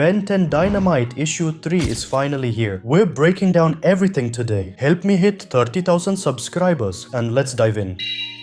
Ben 10 Dynamite issue 3 is finally here. We're breaking down everything today. Help me hit 30,000 subscribers and let's dive in.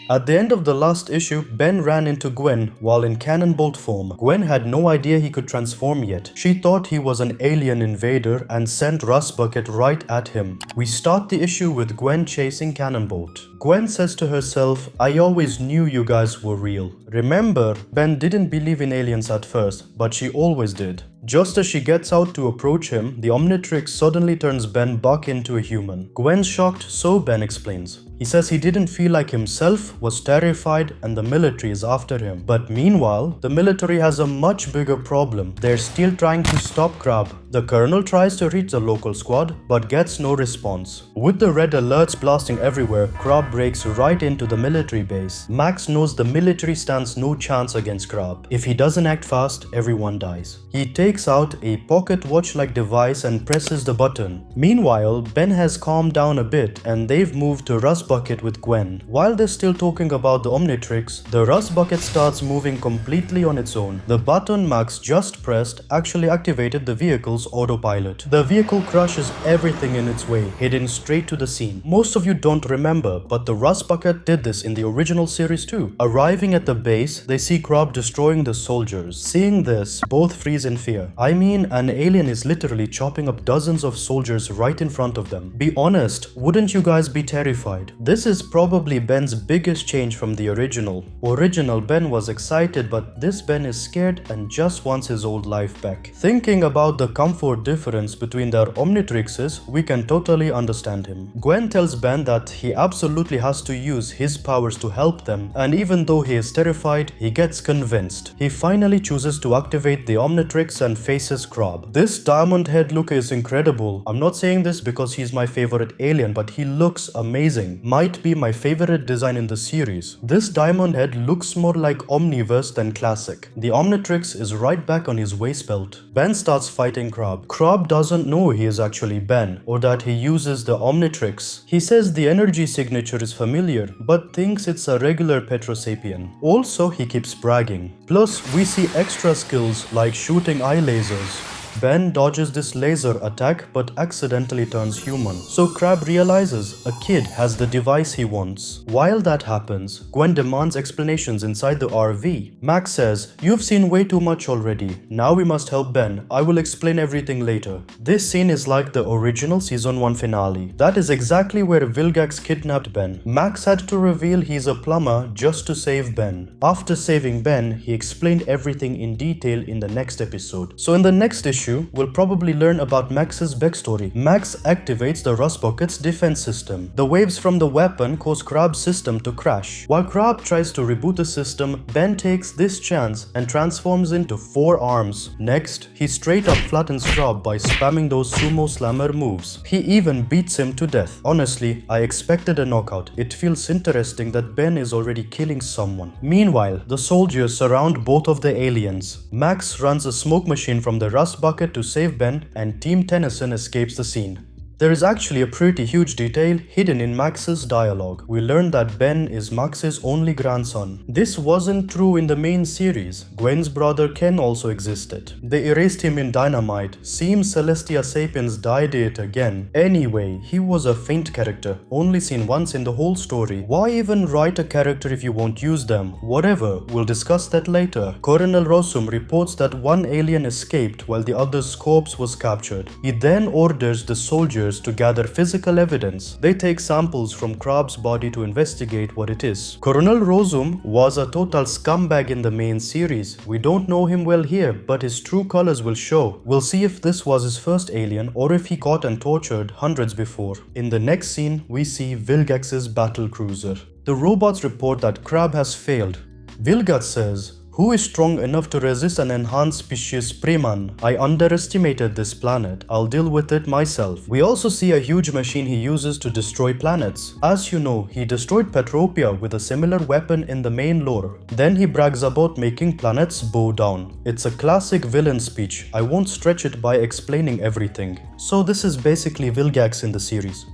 At the end of the last issue, Ben ran into Gwen while in Cannonbolt form. Gwen had no idea he could transform yet. She thought he was an alien invader and sent Rust Bucket right at him. We start the issue with Gwen chasing Cannonbolt. Gwen says to herself, "I always knew you guys were real." Remember, Ben didn't believe in aliens at first, but she always did. Just as she gets out to approach him, the Omnitrix suddenly turns Ben back into a human. Gwen's shocked, so Ben explains. He says he didn't feel like himself, was terrified, and the military is after him. But meanwhile, the military has a much bigger problem. They're still trying to stop Kraab. The colonel tries to reach the local squad, but gets no response. With the red alerts blasting everywhere, Kraab breaks right into the military base. Max knows the military stands no chance against Kraab. If he doesn't act fast, everyone dies. He takes out a pocket watch-like device and presses the button. Meanwhile, Ben has calmed down a bit and they've moved to Rust Bucket with Gwen. While they're still talking about the Omnitrix, the Rust Bucket starts moving completely on its own. The button Max just pressed actually activated the vehicle's autopilot. The vehicle crushes everything in its way, heading straight to the scene. Most of you don't remember, but the Rust Bucket did this in the original series too. Arriving at the base, they see Kraab destroying the soldiers. Seeing this, both freeze in fear. I mean, an alien is literally chopping up dozens of soldiers right in front of them. Be honest, wouldn't you guys be terrified? This is probably Ben's biggest change from the original. Original Ben was excited, but this Ben is scared and just wants his old life back. Thinking about the comfort difference between their Omnitrixes, we can totally understand him. Gwen tells Ben that he absolutely has to use his powers to help them, and even though he is terrified, he gets convinced. He finally chooses to activate the Omnitrix and faces Kraab. This diamond head look is incredible. I'm not saying this because he's my favorite alien, but he looks amazing. Might be my favorite design in the series. This diamond head looks more like Omniverse than classic. The Omnitrix is right back on his waist belt. Ben starts fighting Kraab. Kraab doesn't know he is actually Ben, or that he uses the Omnitrix. He says the energy signature is familiar, but thinks it's a regular Petrosapien. Also, he keeps bragging. Plus, we see extra skills like shooting eye lasers. Ben dodges this laser attack but accidentally turns human. So Kraab realizes a kid has the device he wants. While that happens, Gwen demands explanations inside the RV. Max says, "You've seen way too much already. Now we must help Ben. I will explain everything later." This scene is like the original season 1 finale. That is exactly where Vilgax kidnapped Ben. Max had to reveal he's a plumber just to save Ben. After saving Ben, he explained everything in detail in the next episode. So in the next issue, we'll probably learn about Max's backstory. Max activates the Rust Bucket's defense system. The waves from the weapon cause Kraab's system to crash. While Kraab tries to reboot the system, Ben takes this chance and transforms into 4 arms. Next, he straight up flattens Kraab by spamming those sumo slammer moves. He even beats him to death. Honestly, I expected a knockout. It feels interesting that Ben is already killing someone. Meanwhile, the soldiers surround both of the aliens. Max runs a smoke machine from the Rust Bucket to save Ben, and Team Tennyson escapes the scene. There is actually a pretty huge detail hidden in Max's dialogue. We learn that Ben is Max's only grandson. This wasn't true in the main series. Gwen's brother Ken also existed. They erased him in Dynamite. Seems Celestia Sapiens died it again. Anyway, he was a faint character, only seen once in the whole story. Why even write a character if you won't use them? Whatever, we'll discuss that later. Colonel Rossum reports that one alien escaped while the other's corpse was captured. He then orders the soldiers to gather physical evidence. They take samples from Kraab's body to investigate what it is. Colonel Rossum was a total scumbag in the main series. We don't know him well here, but his true colors will show. We'll see if this was his first alien or if he caught and tortured hundreds before. In the next scene, we see Vilgax's battle cruiser. The robots report that Kraab has failed. Vilgax says, "Who is strong enough to resist an enhanced species Preman? I underestimated this planet. I'll deal with it myself." We also see a huge machine he uses to destroy planets. As you know, he destroyed Petropia with a similar weapon in the main lore. Then he brags about making planets bow down. It's a classic villain speech. I won't stretch it by explaining everything. So this is basically Vilgax in the series.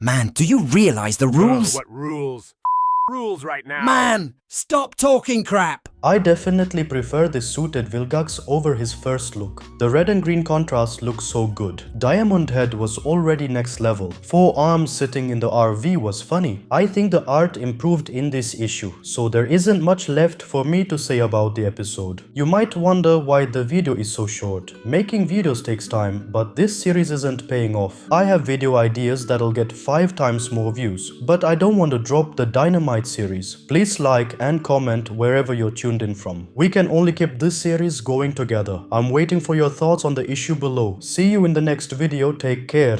Man, do you realize the rules? What rules? Rules right now. Man, stop talking crap! I definitely prefer this suited Vilgax over his first look. The red and green contrast looks so good. Diamond Head was already next level. 4 arms sitting in the RV was funny. I think the art improved in this issue, so there isn't much left for me to say about the episode. You might wonder why the video is so short. Making videos takes time, but this series isn't paying off. I have video ideas that'll get 5 times more views, but I don't want to drop the Dynamite series. Please like and comment wherever you're tuned in from. We can only keep this series going together. I'm waiting for your thoughts on the issue below. See you in the next video. Take care.